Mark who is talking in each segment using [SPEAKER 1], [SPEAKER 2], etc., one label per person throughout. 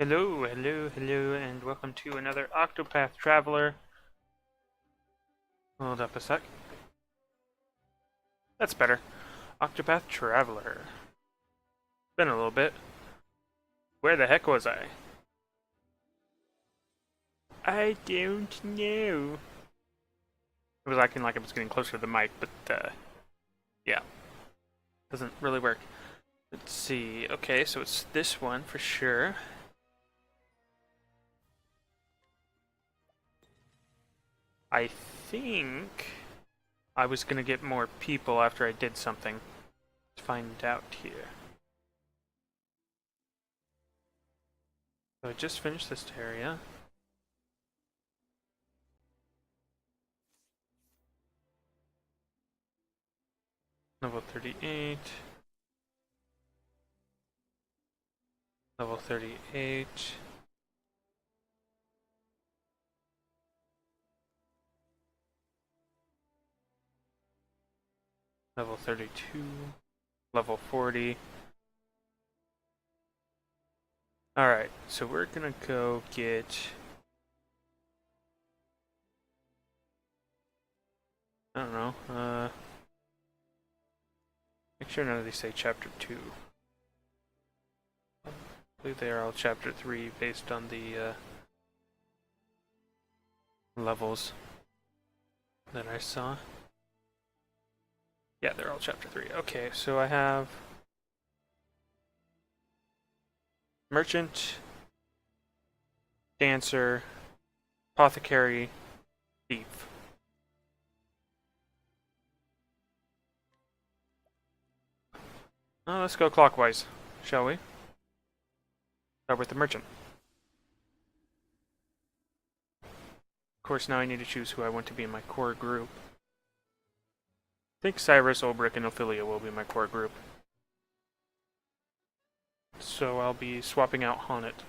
[SPEAKER 1] Hello, hello, hello, and welcome to another Octopath Traveler. Hold up a sec. That's better. Octopath Traveler. Been a little bit. Where the heck was I? I don't know. It was acting like I was getting closer to the mic, but yeah. Doesn't really work. Let's see. Okay, so it's this one for sure. I think I was gonna get more people after I did something. Let's find out here. So I just finished this area. Level 38. Level 38. Level 32. Level 40. Alright, so we're gonna go get... I don't know, make sure none of these say Chapter 2. I believe they are all Chapter 3 based on the, levels that I saw. Yeah, they're all Chapter 3. Okay, so I have... Merchant, Dancer, Apothecary, Thief. Let's go clockwise, shall we? Start with the Merchant. Of course, now I need to choose who I want to be in my core group. I think Cyrus, Ulbrich, and Ophelia will be my core group. So I'll be swapping out Honnet.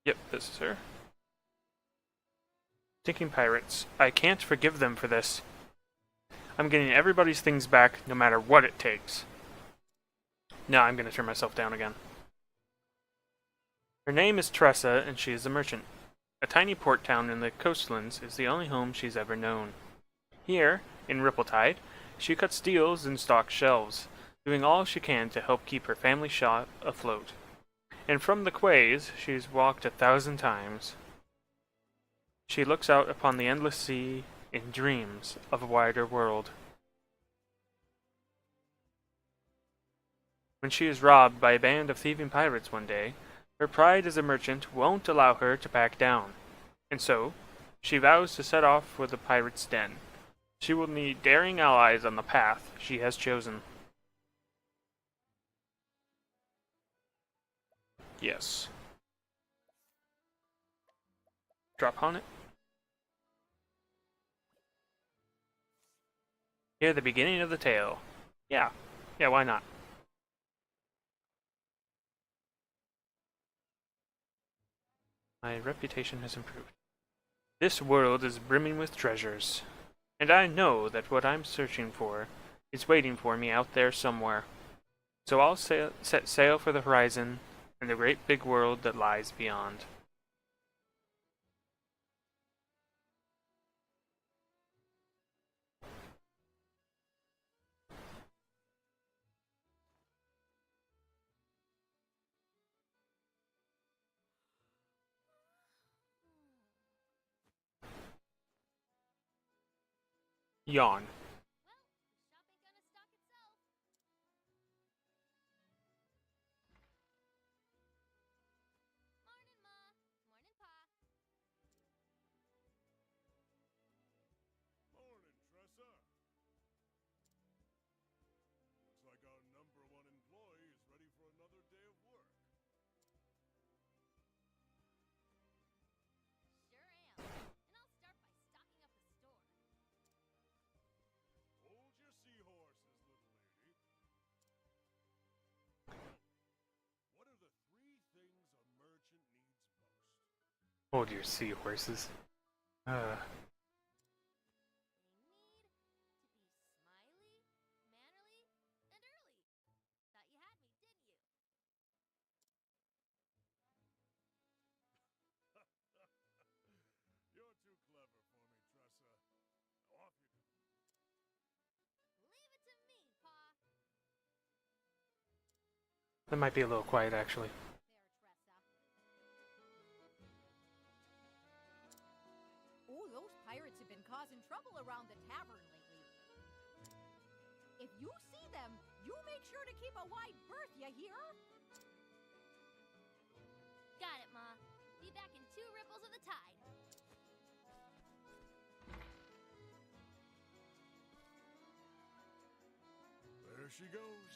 [SPEAKER 1] Yep, this is her. Stinking pirates. I can't forgive them for this. I'm getting everybody's things back, no matter what it takes. No, I'm gonna turn myself down again. Her name is Tressa, and she is a merchant. A tiny port town in the coastlands is the only home she's ever known. Here, in Rippletide, she cuts deals and stocks shelves, doing all she can to help keep her family shop afloat. And from the quays, she's walked 1,000 times. She looks out upon the endless sea in dreams of a wider world. When she is robbed by a band of thieving pirates one day, her pride as a merchant won't allow her to back down, and so she vows to set off for the pirate's den. She will need daring allies on the path she has chosen. Yes. Drop on it. Hear the beginning of the tale. Yeah. Yeah, why not? My reputation has improved. This world is brimming with treasures, and I know that what I'm searching for is waiting for me out there somewhere. So I'll set sail for the horizon and the great big world that lies beyond. Yawn.
[SPEAKER 2] Morning, Tressa. Looks like our number one employee is ready for another day of work. Hold your seahorses, little lady. What are the three things a merchant needs most?
[SPEAKER 1] Hold your seahorses. Uh, That might be a little quiet, actually.
[SPEAKER 3] Oh, those pirates have been causing trouble around the tavern lately. If you see them, you make sure to keep a wide berth, you hear?
[SPEAKER 4] Got it, Ma. Be back in 2 ripples of the tide.
[SPEAKER 2] There she goes.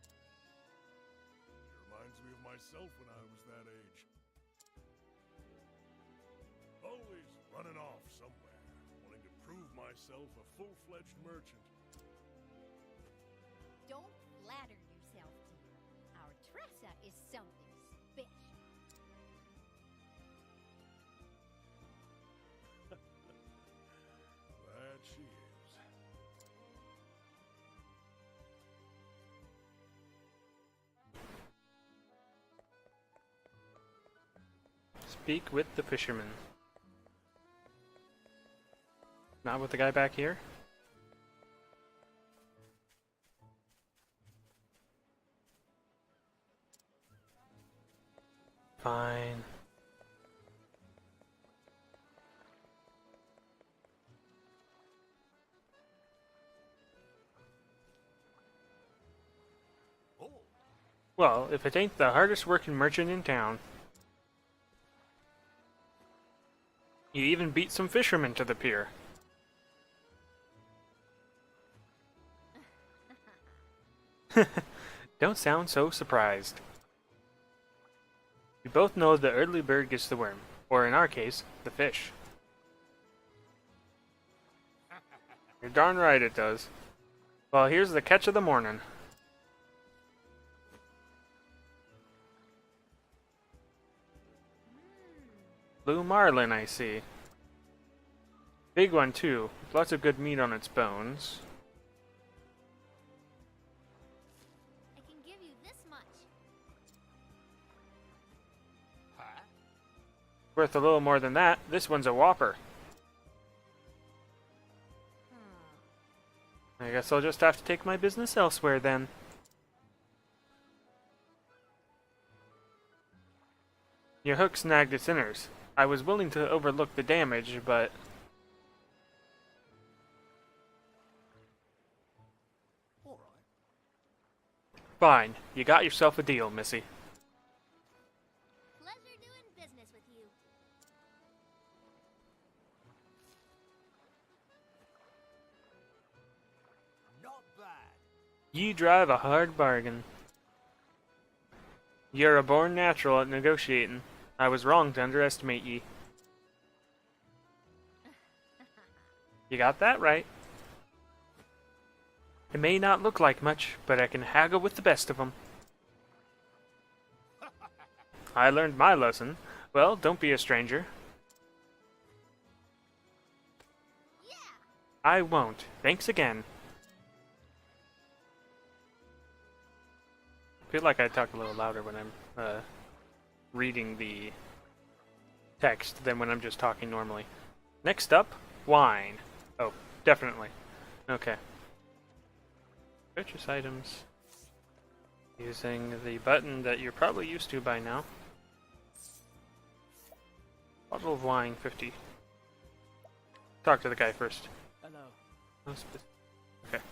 [SPEAKER 2] She reminds me of myself when I was that age. Always running off somewhere, wanting to prove myself a full-fledged merchant.
[SPEAKER 3] Don't flatter yourself, dear. Our Tressa is something special.
[SPEAKER 2] That she is.
[SPEAKER 1] Speak with the fisherman. Not with the guy back here? Fine.
[SPEAKER 2] Oh,
[SPEAKER 1] Well, if it ain't the hardest working merchant in town. You even beat some fishermen to the pier. Don't sound so surprised. We both know the early bird gets the worm, or in our case, the fish. You're darn right it does. Well, here's the catch of the morning. Blue marlin, I see. Big one, too. With lots of good meat on its bones.
[SPEAKER 4] I can give you this much.
[SPEAKER 2] huh?
[SPEAKER 1] Worth a little more than that. This one's a whopper. I guess I'll just have to take my business elsewhere then. Your hook snagged its inners. I was willing to overlook the damage, but...
[SPEAKER 2] All right.
[SPEAKER 1] Fine. You got yourself a deal, Missy.
[SPEAKER 4] Pleasure doing business with you.
[SPEAKER 2] Not bad.
[SPEAKER 1] You drive a hard bargain. You're a born natural at negotiating. I was wrong to underestimate ye. You got that right. It may not look like much, but I can haggle with the best of 'em. I learned my lesson. Well, don't be a stranger.
[SPEAKER 4] Yeah!
[SPEAKER 1] I won't. Thanks again. I feel like I talk a little louder when I'm reading the text than when I'm just talking normally. Next up, wine. Oh, definitely. Okay. Purchase items. Using the button that you're probably used to by now. Bottle of wine, 50. Talk to the guy first.
[SPEAKER 5] Hello.
[SPEAKER 1] Okay.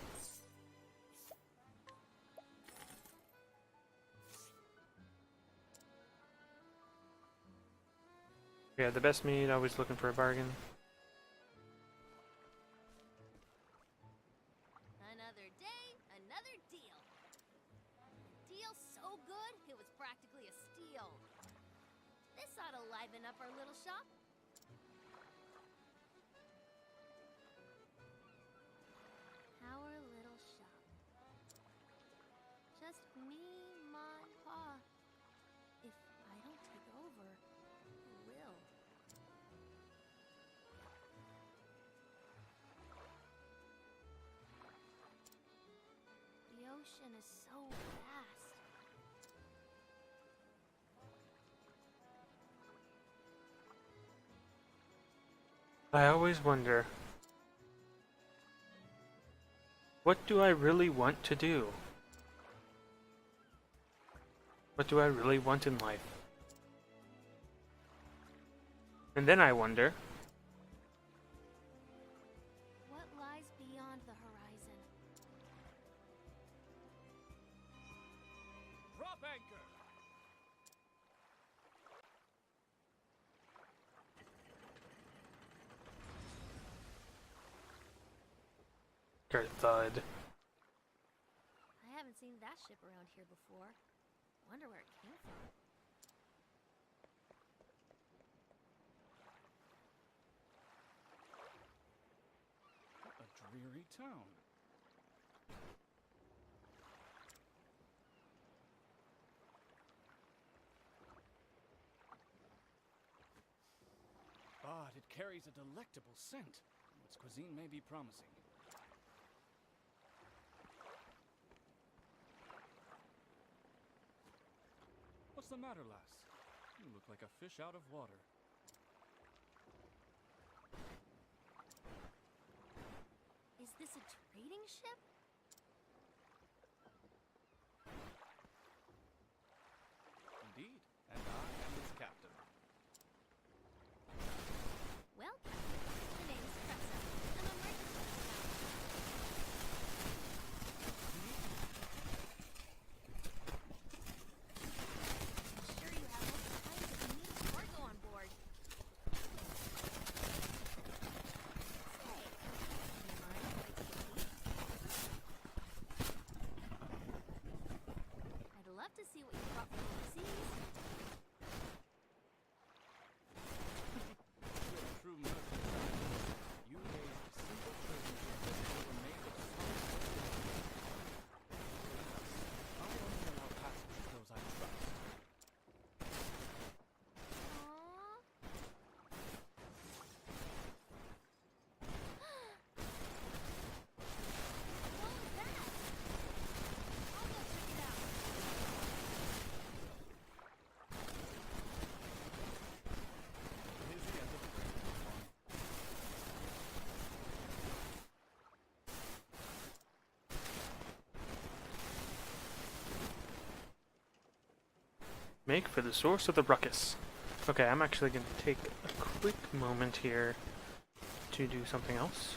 [SPEAKER 1] Yeah, the best meat, always looking for a bargain.
[SPEAKER 4] Another day, another deal. Deal so good, it was practically a steal. This ought to liven up our little shop. Our little shop. Just me, Ma, and Pa. If I don't take over, who will? The ocean is so vast.
[SPEAKER 1] I always wonder, what do I really want to do? What do I really want in life? And then I wonder,
[SPEAKER 4] What lies beyond the horizon?
[SPEAKER 2] Drop anchor!
[SPEAKER 1] thud.
[SPEAKER 4] I haven't seen that ship around here before. Wonder where it came from.
[SPEAKER 2] What a dreary town. But it carries a delectable scent. Its cuisine may be promising. What's the matter, lass? You look like a fish out of water.
[SPEAKER 4] Is this a trading ship?
[SPEAKER 2] Indeed, and I am its captain.
[SPEAKER 4] Well, Captain, the name's Tressa. I'm a merchant from this town. I'm sure you have all kinds of neat cargo on board. Say, do you mind if I take a peek? I'd love to see what you brought from overseas.
[SPEAKER 2] You're a true merchant. You raised simple prisoners that were made of solid gold. I only allow passage to those I trust.
[SPEAKER 4] Aww. What was that? I'll go check it out.
[SPEAKER 2] Busy as a brave one.
[SPEAKER 1] Make for the source of the ruckus. Okay, I'm actually going to take a quick moment here to do something else.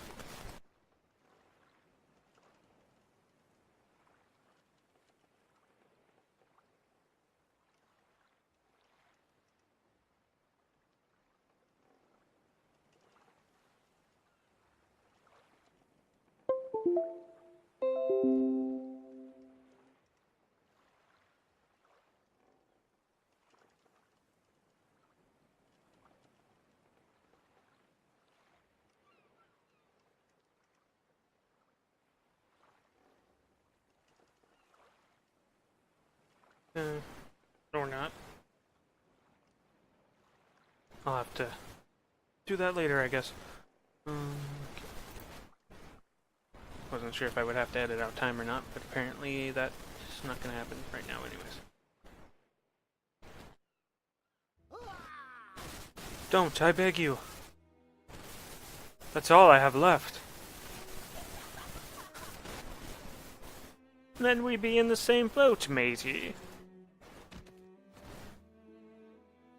[SPEAKER 1] Or not. I'll have to do that later, I guess. Wasn't sure if I would have to edit out time or not, but apparently that's not going to happen right now anyways. Don't, I beg you. That's all I have left. Then we be in the same boat, matey.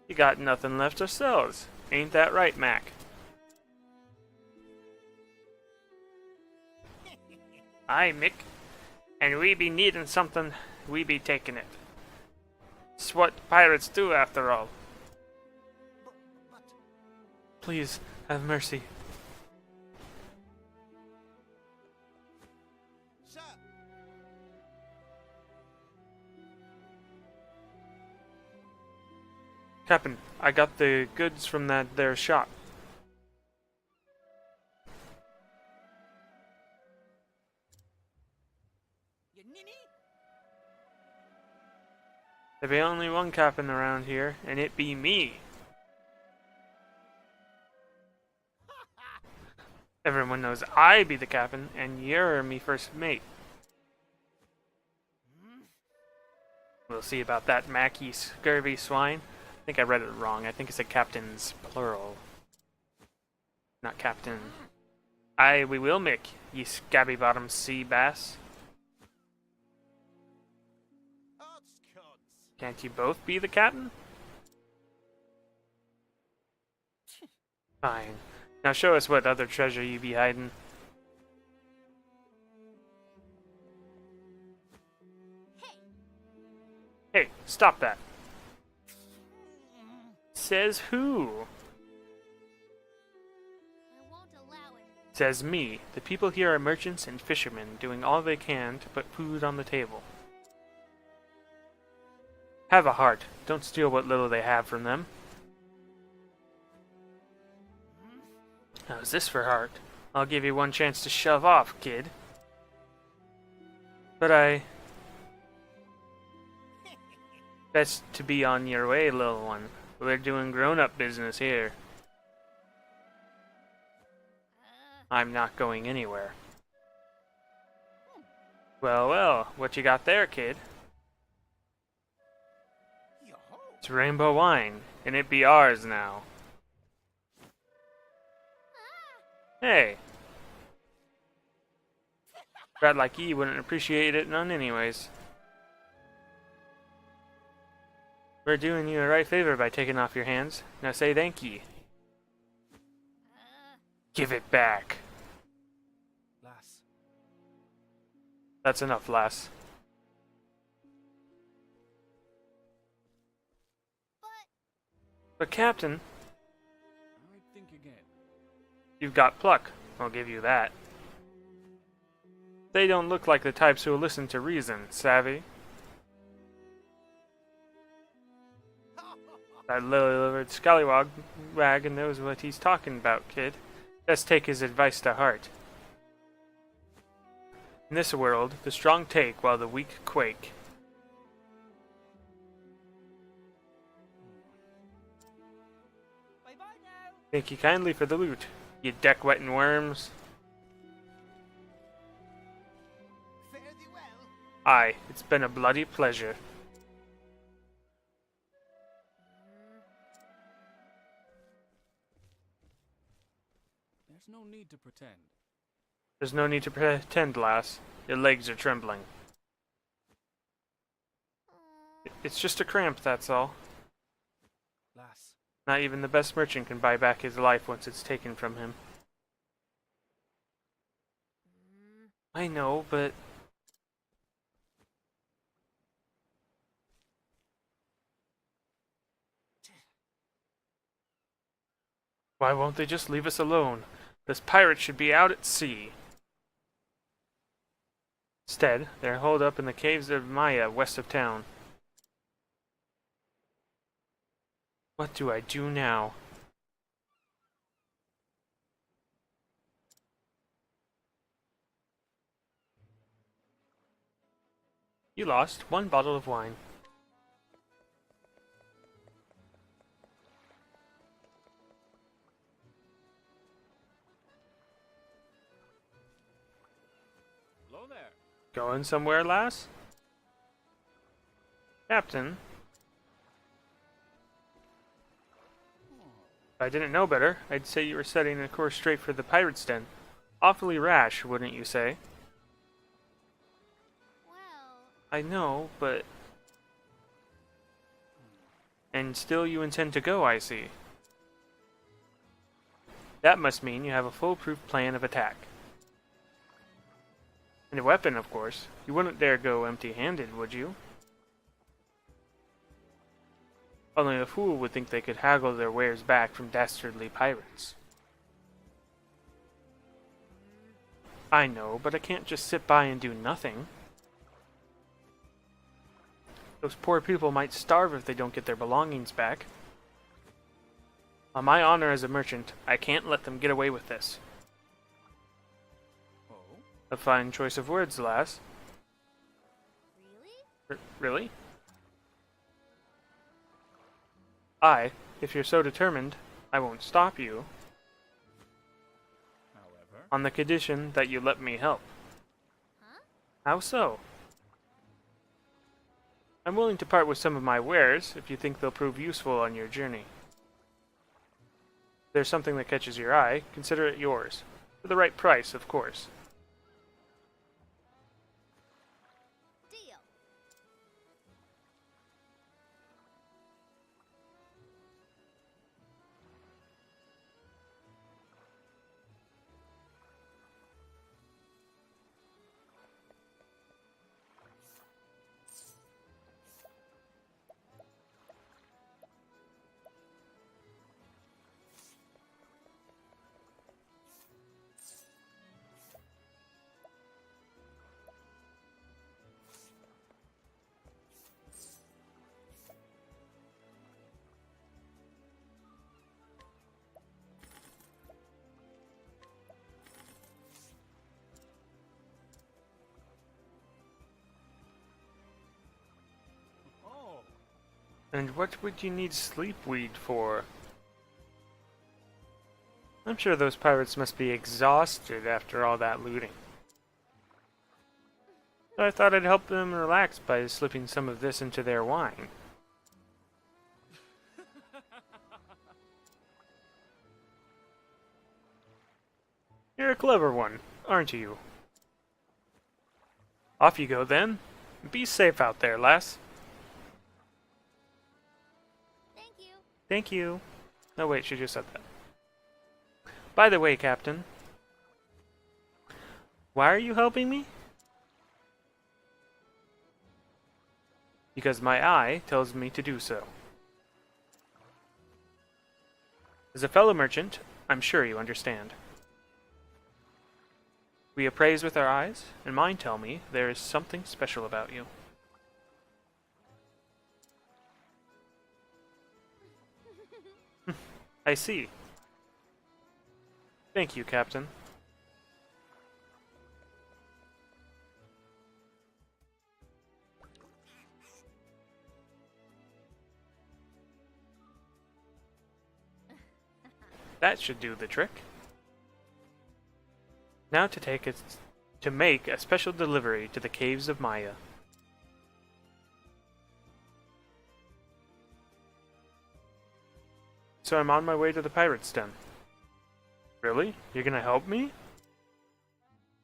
[SPEAKER 1] You got nothing left ourselves. Ain't that right, Mac? Aye, Mick. And we be needing something, we be taking it. It's what pirates do, after all. Please, have mercy.
[SPEAKER 5] Sir,
[SPEAKER 1] Captain, I got the goods from that there shop.
[SPEAKER 5] you ninny?
[SPEAKER 1] There be only one captain around here, and it be me. Everyone knows I be the captain, and you're me first mate. We'll see about that, Mac, ye scurvy swine. I think I read it wrong. I think it said captains, plural. Not captain. Aye, we will, Mick, ye scabby-bottom sea bass.
[SPEAKER 5] Oddscods.
[SPEAKER 1] Can't you both be the captain? Fine. Now show us what other treasure you be hiding. Hey, stop that. Says who?
[SPEAKER 4] I won't allow it.
[SPEAKER 1] Says me. The people here are merchants and fishermen, doing all they can to put food on the table. Have a heart. Don't steal what little they have from them. How's this for heart? I'll give you one chance to shove off, kid. But best to be on your way, little one. We're doing grown-up business here. I'm not going anywhere. Well, well, what you got there, kid? It's rainbow wine, and it be ours now. Hey! Brat like ye wouldn't appreciate it none anyways. We're doing you a right favor by taking off your hands. Now say thank ye. Give it back.
[SPEAKER 2] Lass.
[SPEAKER 1] That's enough, lass. But Captain,
[SPEAKER 2] I think again.
[SPEAKER 1] you've got pluck. I'll give you that. They don't look like the types who'll listen to reason, savvy? That lily-livered scallywag knows what he's talking about, kid. Best take his advice to heart. In this world, the strong take while the weak quake.
[SPEAKER 3] Bye-bye now.
[SPEAKER 1] Thank you kindly for the loot, you deck-wetting worms.
[SPEAKER 3] Fare thee well.
[SPEAKER 1] Aye, it's been a bloody pleasure.
[SPEAKER 2] There's no need to pretend.
[SPEAKER 1] There's no need to pretend, lass. Your legs are trembling. It's just a cramp, that's all.
[SPEAKER 2] Lass.
[SPEAKER 1] Not even the best merchant can buy back his life once it's taken from him. I know, but... Why won't they just leave us alone? This pirate should be out at sea. Instead, they're holed up in the caves of Maya west of town. What do I do now? You lost one bottle of wine.
[SPEAKER 2] Hello there.
[SPEAKER 1] Going somewhere, lass? Captain? If I didn't know better, I'd say you were setting a course straight for the pirate's den. Awfully rash, wouldn't you say?
[SPEAKER 4] Well,
[SPEAKER 1] I know, but... And still you intend to go, I see. That must mean you have a foolproof plan of attack. And a weapon, of course. You wouldn't dare go empty-handed, would you? Only a fool would think they could haggle their wares back from dastardly pirates. I know, but I can't just sit by and do nothing. Those poor people might starve if they don't get their belongings back. On my honor as a merchant, I can't let them get away with this.
[SPEAKER 2] Oh?
[SPEAKER 1] A fine choice of words, lass.
[SPEAKER 4] really?
[SPEAKER 1] Really? If you're so determined, I won't stop you,
[SPEAKER 2] However.
[SPEAKER 1] on the condition that you let me help.
[SPEAKER 4] Huh?
[SPEAKER 1] How so? I'm willing to part with some of my wares if you think they'll prove useful on your journey. If there's something that catches your eye, consider it yours. For the right price, of course.
[SPEAKER 4] Deal.
[SPEAKER 1] And what would you need sleepweed for? I'm sure those pirates must be exhausted after all that looting. So I thought I'd help them relax by slipping some of this into their wine. You're a clever one, aren't you? Off you go then. Be safe out there, lass.
[SPEAKER 4] Thank you.
[SPEAKER 1] Thank you. No, wait, she just said that. By the way, Captain. Why are you helping me? Because my eye tells me to do so. As a fellow merchant, I'm sure you understand. We appraise with our eyes, and mine tell me there is something special about you. I see. Thank you, Captain. That should do the trick. Now to make a special delivery to the caves of Maya. So I'm on my way to the pirate's den. Really? You're gonna help me?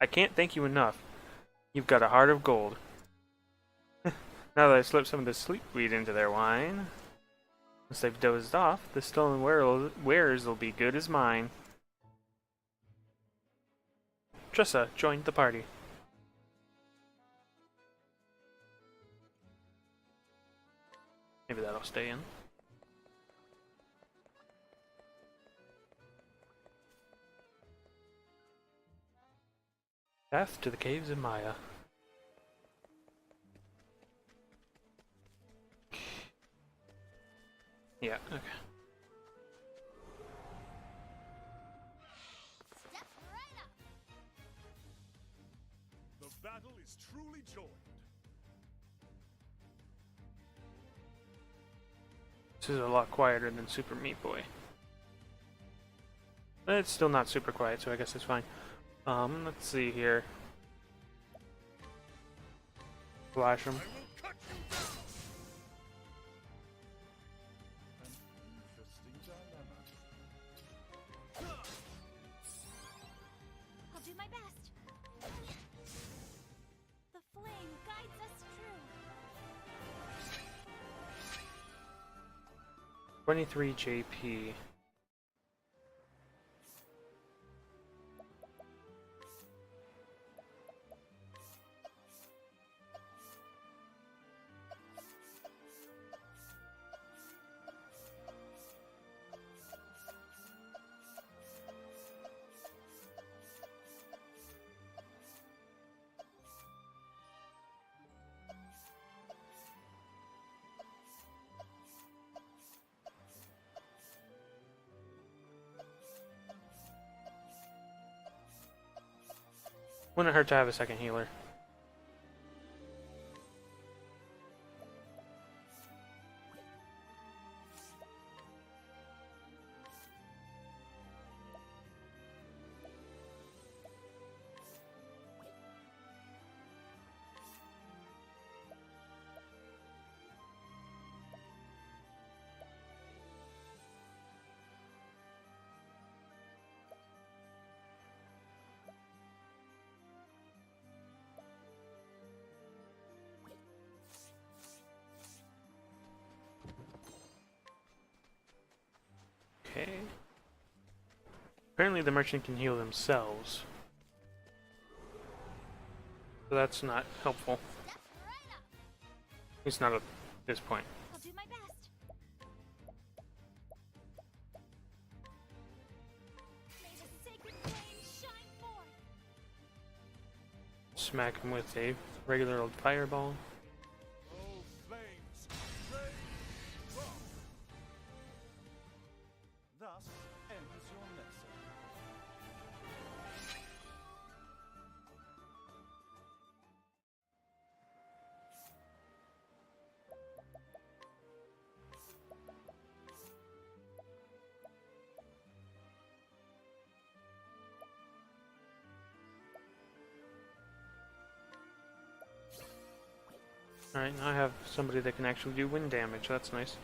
[SPEAKER 1] I can't thank you enough. You've got a heart of gold. Now that I've slipped some of the sleepweed into their wine, once they've dozed off, the stolen wares will be good as mine. Tressa joined the party. Maybe that'll stay in. Path to the caves of Maya. Yeah, okay.
[SPEAKER 4] Step right up.
[SPEAKER 2] The battle is truly joined.
[SPEAKER 1] This is a lot quieter than Super Meat Boy. But it's still not super quiet, so I guess it's fine. Let's see here. Flash him.
[SPEAKER 2] I will cut you down. An interesting dilemma.
[SPEAKER 3] I'll do my best. The flame guides us true.
[SPEAKER 1] 23 JP. Wouldn't hurt to have a second healer. Okay. Apparently the merchant can heal themselves. So that's not helpful.
[SPEAKER 4] Step right up.
[SPEAKER 1] At least not at this point.
[SPEAKER 3] I'll do my best. May the sacred flame shine forth.
[SPEAKER 1] Smack him with a regular old fireball.
[SPEAKER 2] Oh, flames, rage strong. Thus ends your lesson.
[SPEAKER 1] Alright, now I have somebody that can actually do wind damage. That's nice.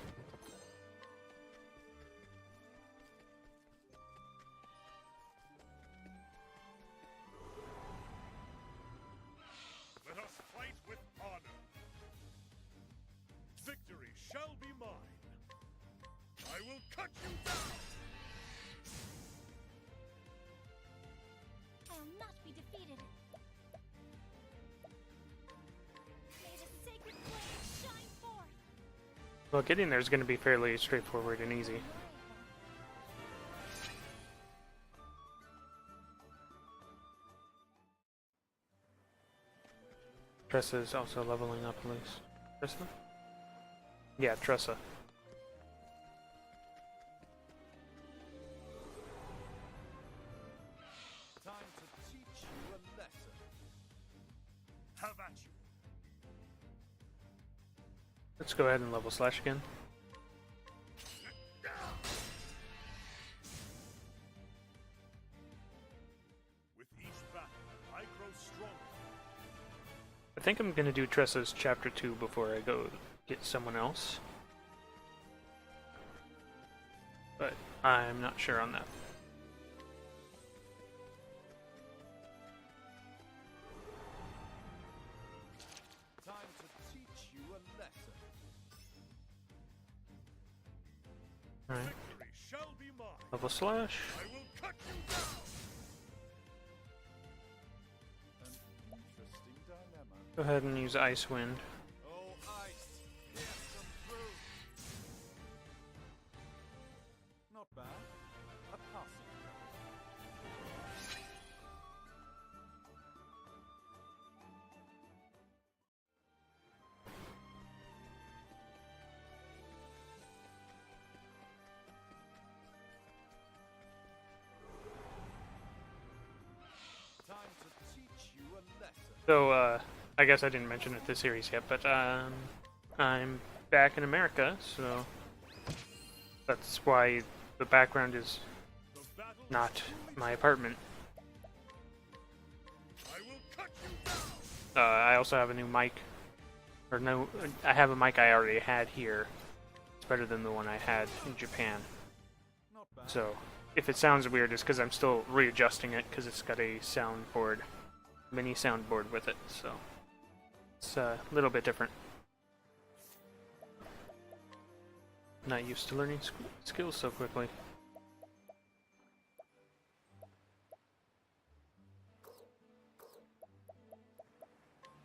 [SPEAKER 5] Let us fight with honor. Victory shall be mine. I will cut you down.
[SPEAKER 4] I'll not be defeated. May the sacred flame shine forth.
[SPEAKER 1] Well, getting there is going to be fairly straightforward and easy. Tressa is also leveling up at least. Tressa? Yeah, Tressa.
[SPEAKER 2] Time to teach you a lesson.
[SPEAKER 5] Have at you.
[SPEAKER 1] Let's go ahead and level Slash again.
[SPEAKER 5] With each battle, I grow stronger.
[SPEAKER 1] I think I'm going to do Tressa's Chapter 2 before I go get someone else. But I'm not sure on that.
[SPEAKER 2] Time to teach you a lesson.
[SPEAKER 1] Alright,
[SPEAKER 5] Victory shall be mine.
[SPEAKER 1] level Slash.
[SPEAKER 5] I will cut you down.
[SPEAKER 2] An interesting dilemma.
[SPEAKER 1] Go ahead and use Ice Wind.
[SPEAKER 2] Oh, ice, here's some proof. Not bad. A passing. Time to teach you a lesson.
[SPEAKER 1] So, I guess I didn't mention it this series yet, but I'm back in America, so that's why the background is
[SPEAKER 5] The battle is
[SPEAKER 1] not
[SPEAKER 5] truly
[SPEAKER 1] my apartment.
[SPEAKER 5] I will cut you down.
[SPEAKER 1] I also have a new mic. Or no, I have a mic I already had here. It's better than the one I had in Japan.
[SPEAKER 2] Not bad.
[SPEAKER 1] So, if it sounds weird, it's because I'm still readjusting it, because it's got a soundboard, mini soundboard with it, so it's a little bit different. Not used to learning skills so quickly.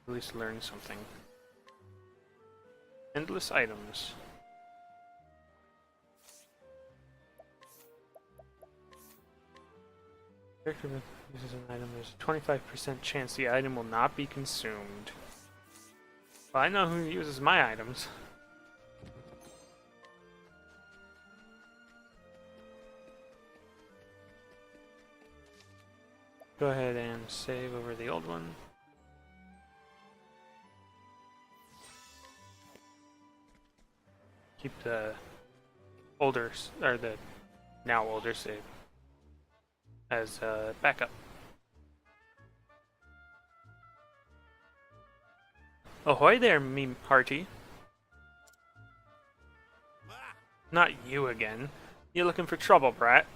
[SPEAKER 1] At least learn something. Endless items. Character uses an item, there's a 25% chance the item will not be consumed. Well, I know who uses my items. Go ahead and save over the old one. Keep the older, or the now older save as backup. Ahoy there, me hearty. Not you again. You looking for trouble, brat?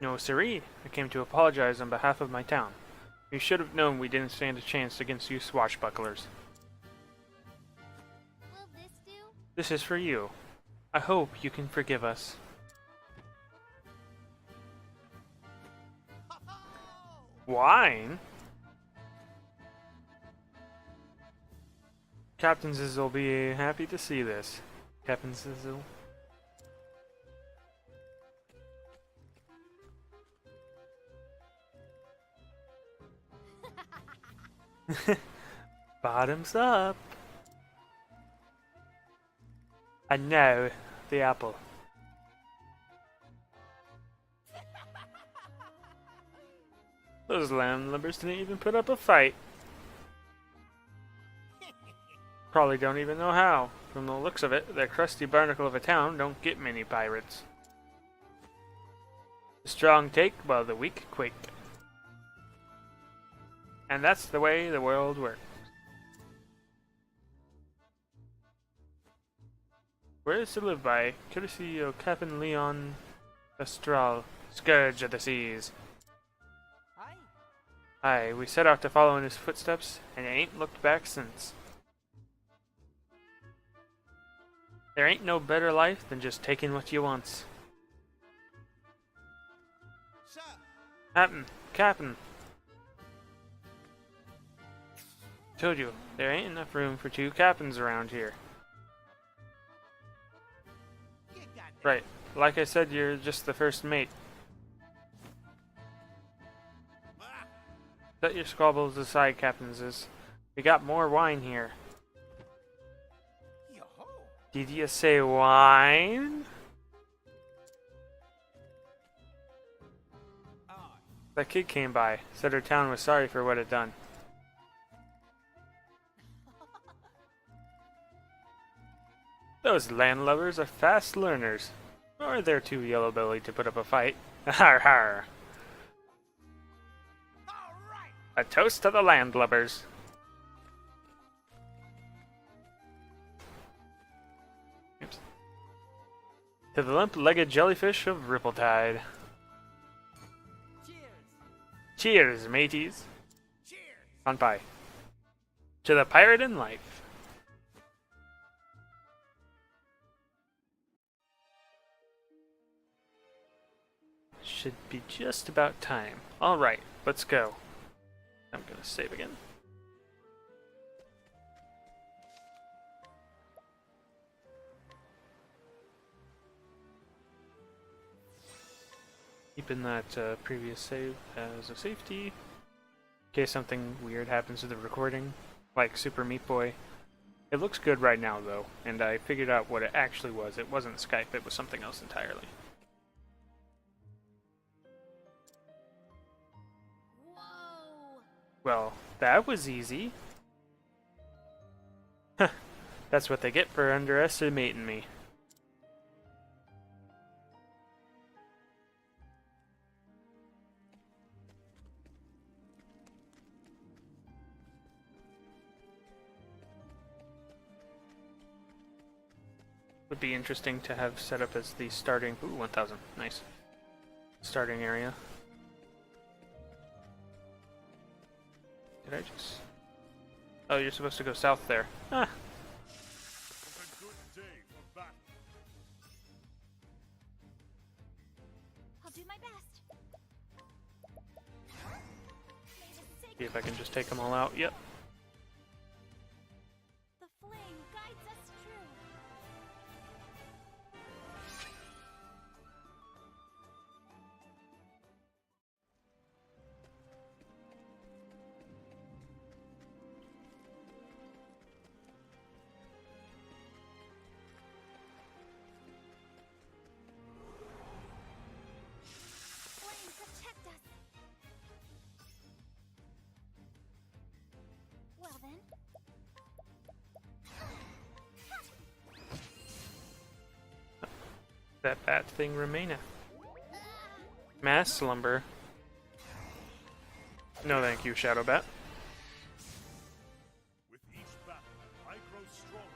[SPEAKER 1] No, siree. I came to apologize on behalf of my town. You should have known we didn't stand a chance against you swashbucklers.
[SPEAKER 4] Will this do?
[SPEAKER 1] This is for you. I hope you can forgive us. Wine? Captain Zizzle will be happy to see this. Captain Zizzle. Bottoms up. And now, the apple. Those landlubbers didn't even put up a fight. Probably don't even know how. From the looks of it, that crusty barnacle of a town don't get many pirates. The strong take while the weak quake. And that's the way the world works. Where is to live by? Courtesy of Captain Leon Astral, Scourge of the Seas.
[SPEAKER 2] Hi.
[SPEAKER 1] Aye, we set out to follow in his footsteps, and ain't looked back since. There ain't no better life than just taking what you wants.
[SPEAKER 5] Sir,
[SPEAKER 1] Captain. Told you, there ain't enough room for 2 captains around here.
[SPEAKER 5] you got that.
[SPEAKER 1] Right, like I said, you're just the first mate.
[SPEAKER 5] Ah,
[SPEAKER 1] Set your squabbles aside, captainses. We got more wine here.
[SPEAKER 5] yo-ho.
[SPEAKER 1] Did you say wine?
[SPEAKER 5] Aye.
[SPEAKER 1] That kid came by, said her town was sorry for what it done. Those landlubbers are fast learners. Or they're too yellow-bellied to put up a fight. Har har.
[SPEAKER 5] All right.
[SPEAKER 1] A toast to the landlubbers. Oops. To the limp-legged jellyfish of Rippletide.
[SPEAKER 2] Cheers.
[SPEAKER 1] Cheers, mateys.
[SPEAKER 5] Cheers.
[SPEAKER 1] On pie. To the pirate in life. Should be just about time. Alright, let's go. I'm gonna save again. Keeping that previous save as a safety. In case something weird happens to the recording, like Super Meat Boy. It looks good right now though, and I figured out what it actually was. It wasn't Skype, it was something else entirely.
[SPEAKER 4] Whoa!
[SPEAKER 1] Well, that was easy. Huh, that's what they get for underestimating me. Would be interesting to have set up as the starting. Ooh, 1000. Nice. Starting area. Did I just. Oh, you're supposed to go south there. Ah.
[SPEAKER 5] It's a good day for battle.
[SPEAKER 4] I'll do my best.
[SPEAKER 1] See if I can just take them all out. Yep.
[SPEAKER 4] The flame guides us true. Flame, protect us. Well then.
[SPEAKER 1] That bat thing remaineth. Mass slumber. No thank you, Shadow Bat.
[SPEAKER 5] With each battle, I grow stronger.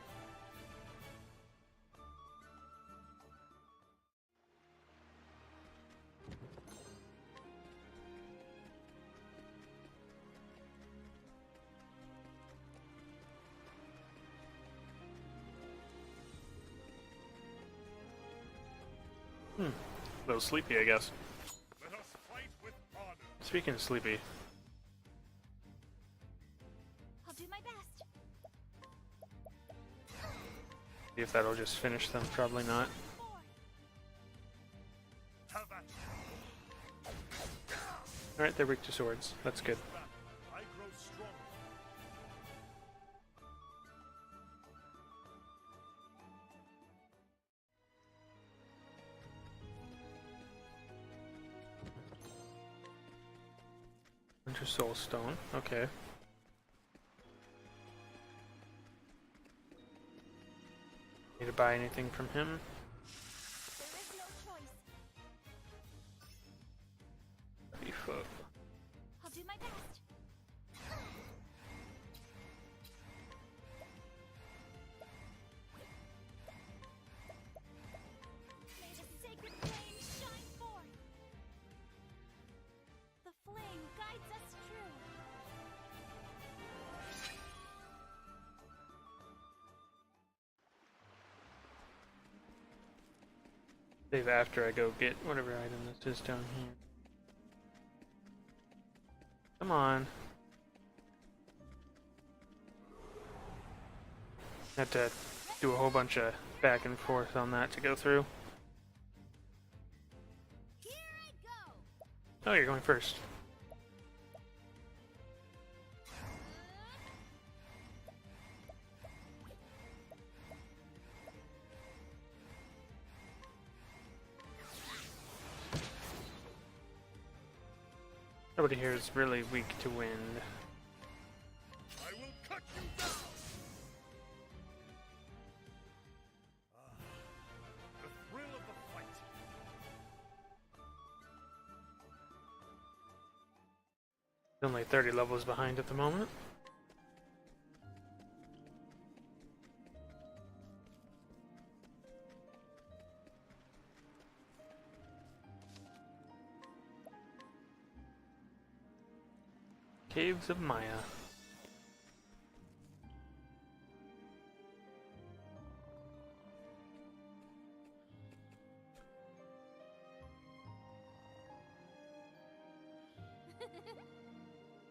[SPEAKER 1] A little sleepy, I guess.
[SPEAKER 5] Let us fight with honor.
[SPEAKER 1] Speaking of sleepy,
[SPEAKER 4] I'll do my best.
[SPEAKER 1] see if that'll just finish them. Probably not.
[SPEAKER 4] More.
[SPEAKER 5] Have at it.
[SPEAKER 1] Alright, they're weak to swords. That's good.
[SPEAKER 5] Battle, I grow stronger.
[SPEAKER 1] Winter Soul Stone. Okay. Need to buy anything from him?
[SPEAKER 4] There is no choice.
[SPEAKER 1] Heavy foot.
[SPEAKER 4] I'll do my best.
[SPEAKER 1] Save after I go get whatever item this is down here. Come on. Have to do a whole bunch of back and forth on that to go through.
[SPEAKER 4] Here I go.
[SPEAKER 1] Oh, you're going first. Nobody here is really weak to wind.
[SPEAKER 5] I will cut you down! The thrill of the fight.
[SPEAKER 1] Only 30 levels behind at the moment. Caves of Maya.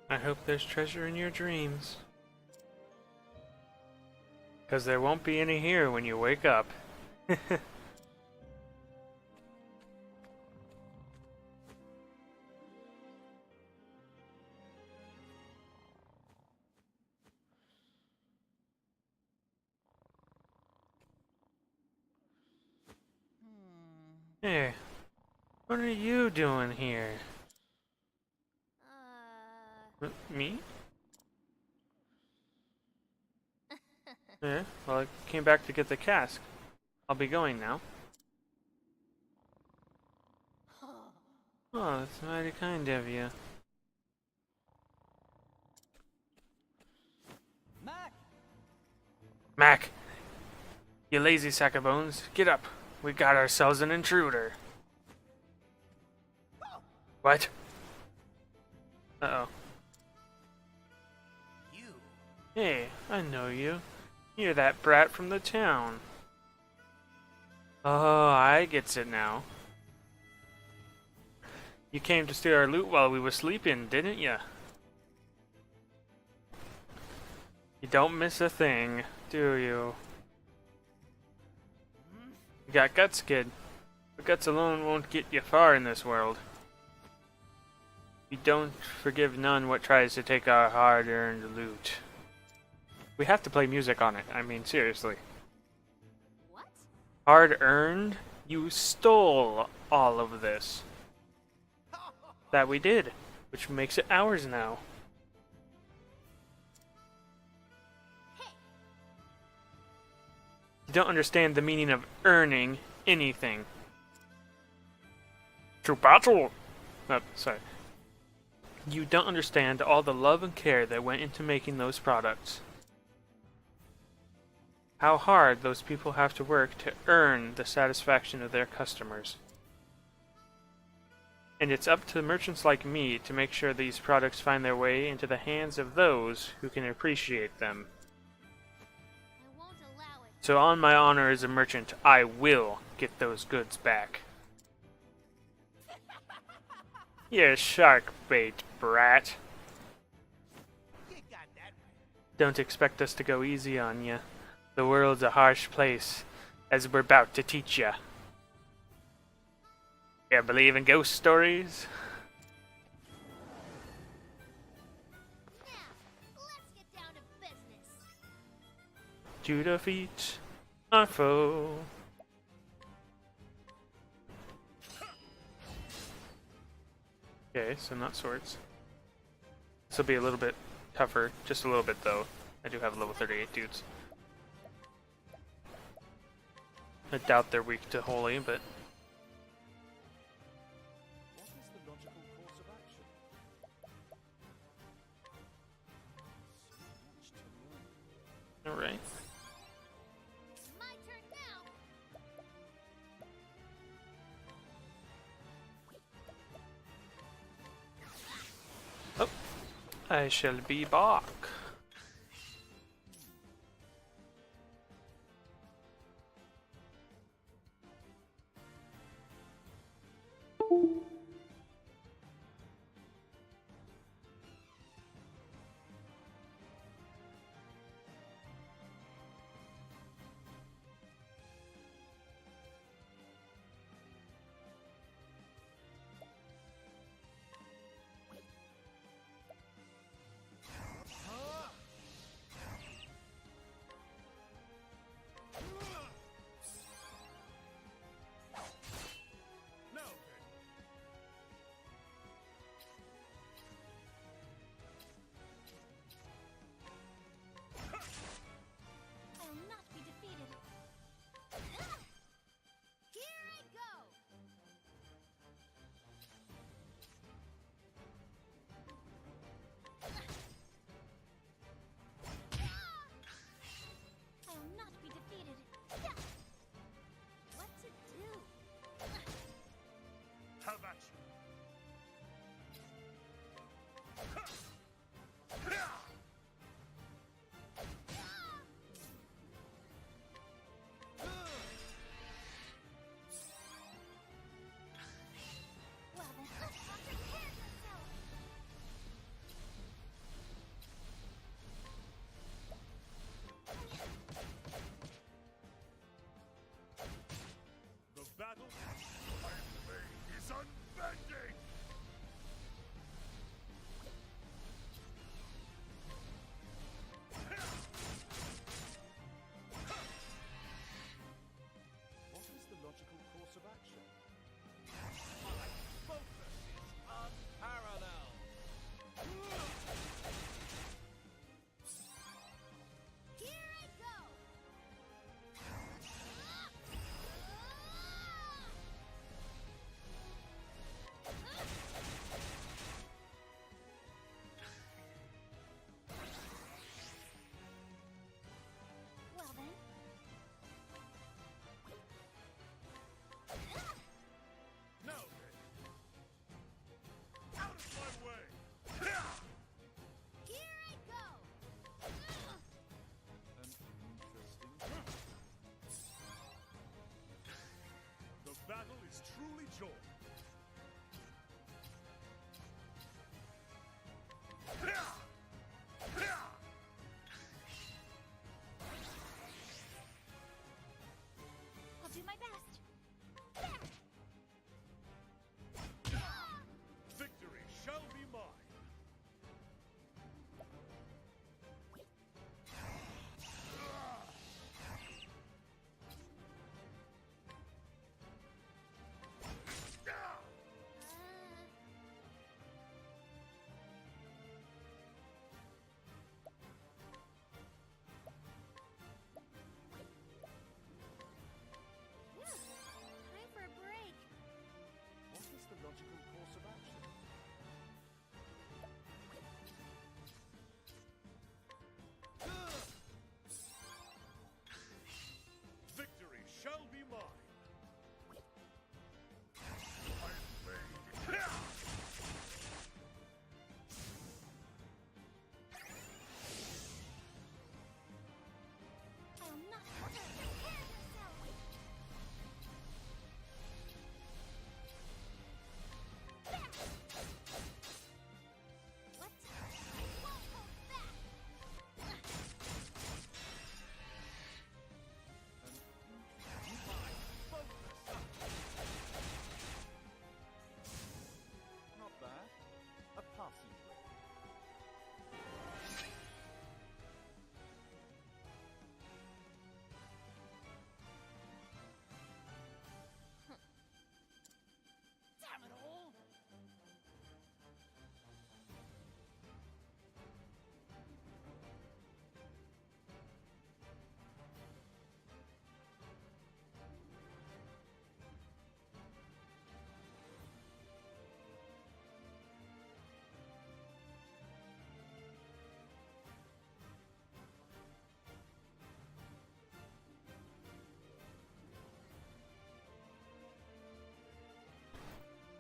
[SPEAKER 1] I hope there's treasure in your dreams. 'Cause there won't be any here when you wake up. Hey, what are you doing here? Me? Yeah, well, I came back to get the cask. I'll be going now. Oh, that's mighty kind of you.
[SPEAKER 2] Mac!
[SPEAKER 1] Mac! You lazy sack of bones, get up. We got ourselves an intruder. What? Uh-oh.
[SPEAKER 2] You!
[SPEAKER 1] Hey, I know you. You're that brat from the town. Oh, I gets it now. You came to steal our loot while we were sleeping, didn't ya? You don't miss a thing, do you? You got guts, kid. But guts alone won't get you far in this world. We don't forgive none what tries to take our hard-earned loot. We have to play music on it. I mean, seriously.
[SPEAKER 4] What?
[SPEAKER 1] Hard-earned? You stole all of this. That we did, which makes it ours now.
[SPEAKER 4] Hey!
[SPEAKER 1] You don't understand the meaning of earning anything. To battle! Oh, sorry. You don't understand all the love and care that went into making those products. How hard those people have to work to earn the satisfaction of their customers. And it's up to merchants like me to make sure these products find their way into the hands of those who can appreciate them.
[SPEAKER 4] I won't allow it.
[SPEAKER 1] So on my honor as a merchant, I will get those goods back. You shark bait, brat.
[SPEAKER 2] You got that right.
[SPEAKER 1] Don't expect us to go easy on ya. The world's a harsh place, as we're about to teach ya. You believe in ghost stories?
[SPEAKER 4] Now, let's get down to business.
[SPEAKER 1] To defeat our foe. Okay, so not swords. This will be a little bit tougher, just a little bit though. I do have level 38 dudes. I doubt they're weak to holy, but
[SPEAKER 5] What is the logical course of action? So much to learn.
[SPEAKER 1] alright.
[SPEAKER 4] My turn now.
[SPEAKER 1] Oh, I shall be back.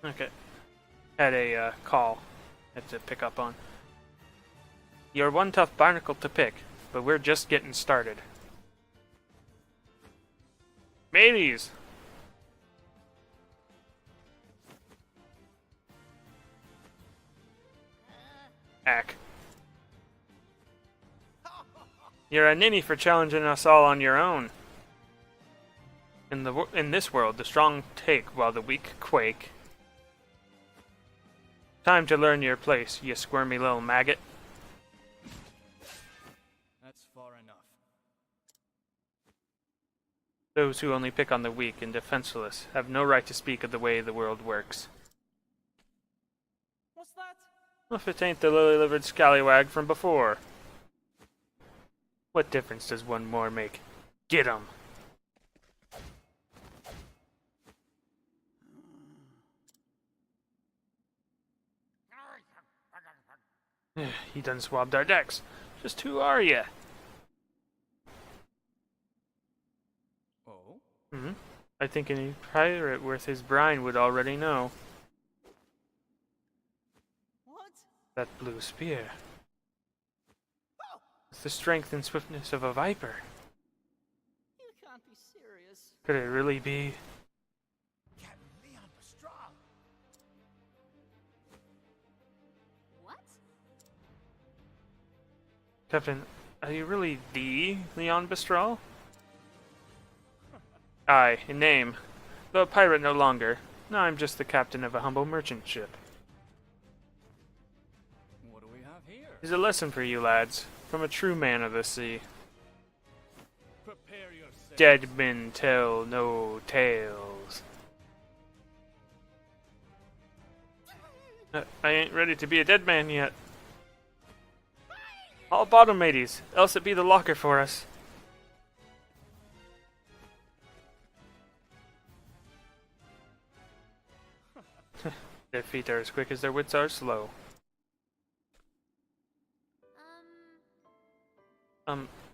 [SPEAKER 1] Okay. Had a call. Had to pick up on. You're one tough barnacle to pick, but we're just getting started. Mateys! Ack. You're a ninny for challenging us all on your own. In this world, the strong take while the weak quake. Time to learn your place, you squirmy little maggot.
[SPEAKER 2] That's far enough.
[SPEAKER 1] Those who only pick on the weak and defenseless have no right to speak of the way the world works.
[SPEAKER 2] What's that?
[SPEAKER 1] If it ain't the lily-livered scallywag from before. What difference does one more make? Get 'em! He done swabbed our decks. Just who are ya?
[SPEAKER 2] Oh?
[SPEAKER 1] I think any pirate worth his brine would already know.
[SPEAKER 2] What?
[SPEAKER 1] That blue spear. With the strength and swiftness of a viper.
[SPEAKER 2] You can't be serious.
[SPEAKER 1] Could it really be?
[SPEAKER 5] Captain Leon Pastrana.
[SPEAKER 4] What?
[SPEAKER 1] Captain, are you really the Leon Bistral? Aye, in name. Though a pirate no longer. Now I'm just the captain of a humble merchant ship.
[SPEAKER 2] What do we have here?
[SPEAKER 1] Here's a lesson for you lads, from a true man of the sea.
[SPEAKER 5] Prepare yourself.
[SPEAKER 1] Dead men tell no tales. I ain't ready to be a dead man yet. All bottom mateys, else it be the locker for us. Their feet are as quick as their wits are slow.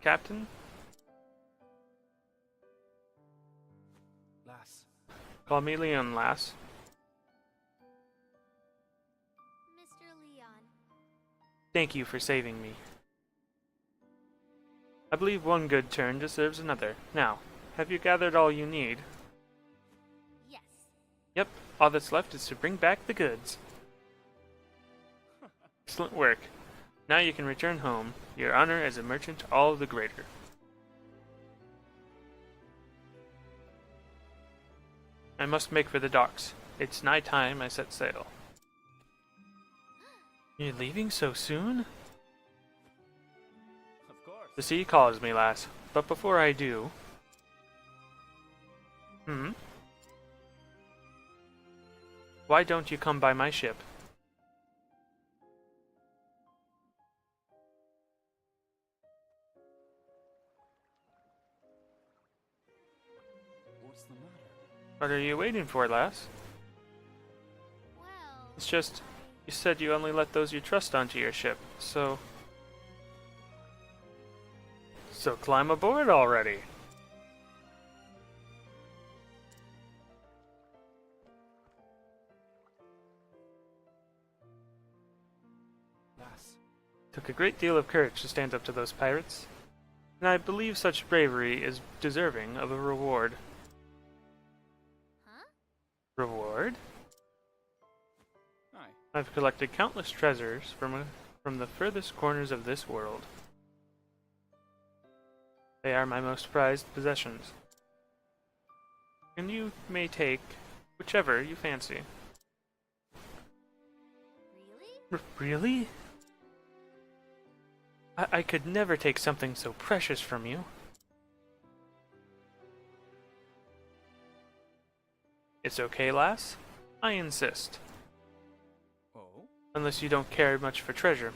[SPEAKER 1] Captain?
[SPEAKER 2] Lass.
[SPEAKER 1] Call me Leon, lass.
[SPEAKER 4] Mr. Leon.
[SPEAKER 1] Thank you for saving me. I believe one good turn deserves another. Now, have you gathered all you need?
[SPEAKER 4] Yes.
[SPEAKER 1] Yep, all that's left is to bring back the goods. Excellent work. Now you can return home, your honor as a merchant all the greater. I must make for the docks. It's nigh time I set sail. You're leaving so soon?
[SPEAKER 2] Of course.
[SPEAKER 1] The sea calls me, lass. But before I do... Why don't you come by my ship?
[SPEAKER 2] What's the matter?
[SPEAKER 1] What are you waiting for, lass?
[SPEAKER 4] Well,
[SPEAKER 1] It's just... You said you only let those you trust onto your ship, so... So climb aboard already!
[SPEAKER 2] Lass.
[SPEAKER 1] Took a great deal of courage to stand up to those pirates, and I believe such bravery is deserving of a reward.
[SPEAKER 4] huh?
[SPEAKER 1] Reward?
[SPEAKER 2] Aye.
[SPEAKER 1] I've collected countless treasures from the furthest corners of this world. They are my most prized possessions. And you may take whichever you fancy.
[SPEAKER 4] Really?
[SPEAKER 1] Really? I could never take something so precious from you. It's okay, lass. I insist.
[SPEAKER 2] Oh?
[SPEAKER 1] Unless you don't care much for treasure,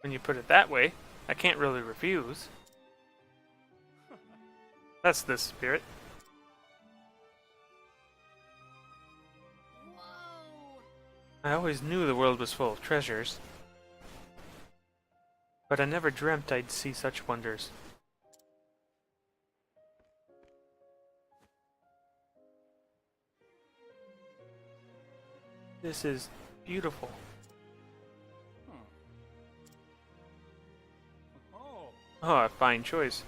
[SPEAKER 1] When you put it that way, I can't really refuse. That's the spirit.
[SPEAKER 4] Whoa!
[SPEAKER 1] I always knew the world was full of treasures. But I never dreamt I'd see such wonders. This is beautiful.
[SPEAKER 2] Oh,
[SPEAKER 1] Oh, a fine choice.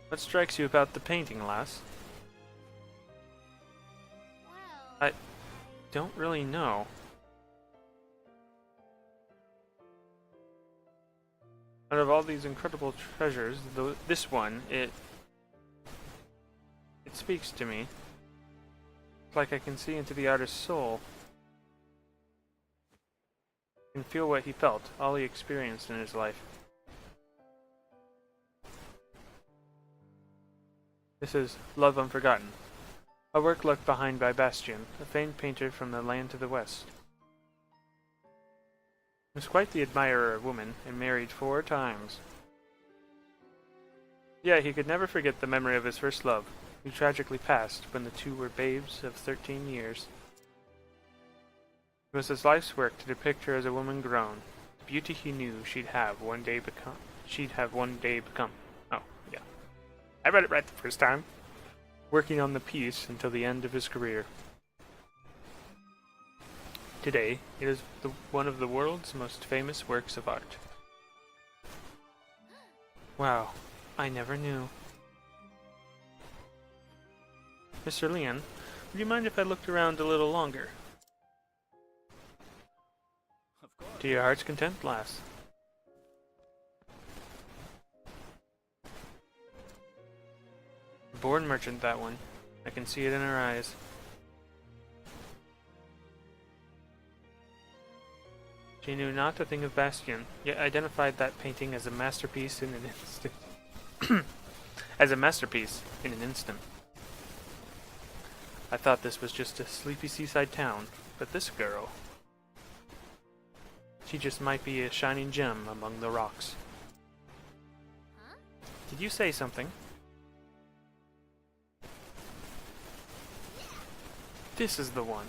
[SPEAKER 1] What strikes you about the painting, lass?
[SPEAKER 4] Well,
[SPEAKER 1] I don't really know. Out of all these incredible treasures, this one, it speaks to me. It's like I can see into the artist's soul. I can feel what he felt, all he experienced in his life. This is Love Unforgotten, a work left behind by Bastian, a famed painter from the land to the west. He was quite the admirer of women, and married 4 times. Yet he could never forget the memory of his first love, who tragically passed when the two were babes of 13 years. It was his life's work to depict her as a woman grown, the beauty he knew she'd have one day become. Oh, yeah. I read it right the first time. Working on the piece until the end of his career. Today, it is one of the world's most famous works of art. Wow, I never knew. Mr. Leon, would you mind if I looked around a little longer?
[SPEAKER 2] of course.
[SPEAKER 1] To your heart's content, lass. Born merchant, that one. I can see it in her eyes. She knew not a thing of Bastian, yet identified that painting as a masterpiece in an instant. As a masterpiece in an instant. I thought this was just a sleepy seaside town, but this girl... she just might be a shining gem among the rocks.
[SPEAKER 4] Huh?
[SPEAKER 1] Did you say something? This is the one.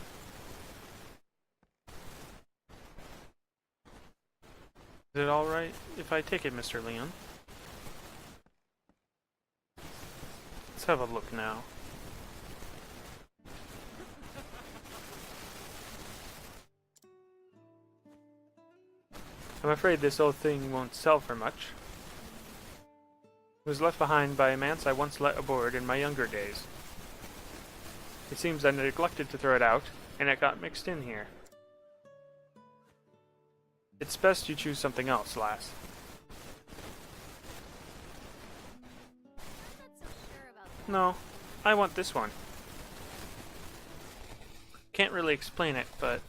[SPEAKER 1] Is it alright if I take it, Mr. Leon? Let's have a look now. I'm afraid this old thing won't sell for much. It was left behind by a manse I once let aboard in my younger days. It seems I neglected to throw it out, and it got mixed in here. It's best you choose something else, lass.
[SPEAKER 4] I'm not so sure about that.
[SPEAKER 1] No, I want this one. Can't really explain it, but...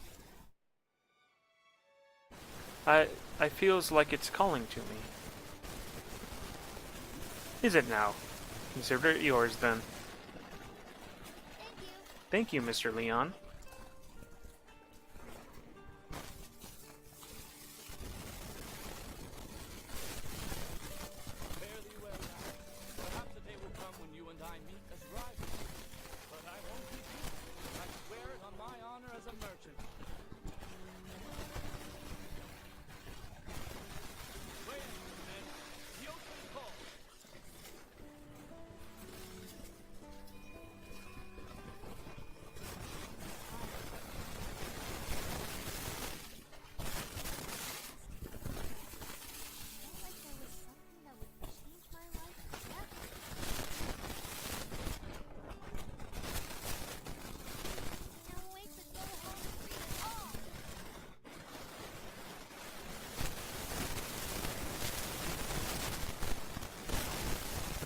[SPEAKER 1] I feels like it's calling to me. Is it now? Consider it yours, then.
[SPEAKER 4] Thank you.
[SPEAKER 1] Thank you, Mr. Leon.
[SPEAKER 2] Fare thee well now. Perhaps the day will come when you and I meet as rivals. But I won't be beaten. I swear it on my honor as a merchant. Wait a minute, men. The ocean calls.
[SPEAKER 4] Felt like there was something that would change my life forever. Can't wait to go home and read it all.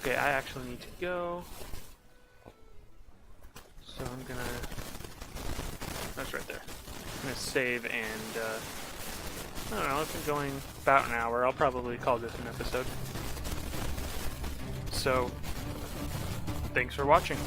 [SPEAKER 1] Okay, I actually need to go. So I'm gonna... that's right there. I'm gonna save and, I don't know, it's been going about an hour. I'll probably call this an episode. So, thanks for watching.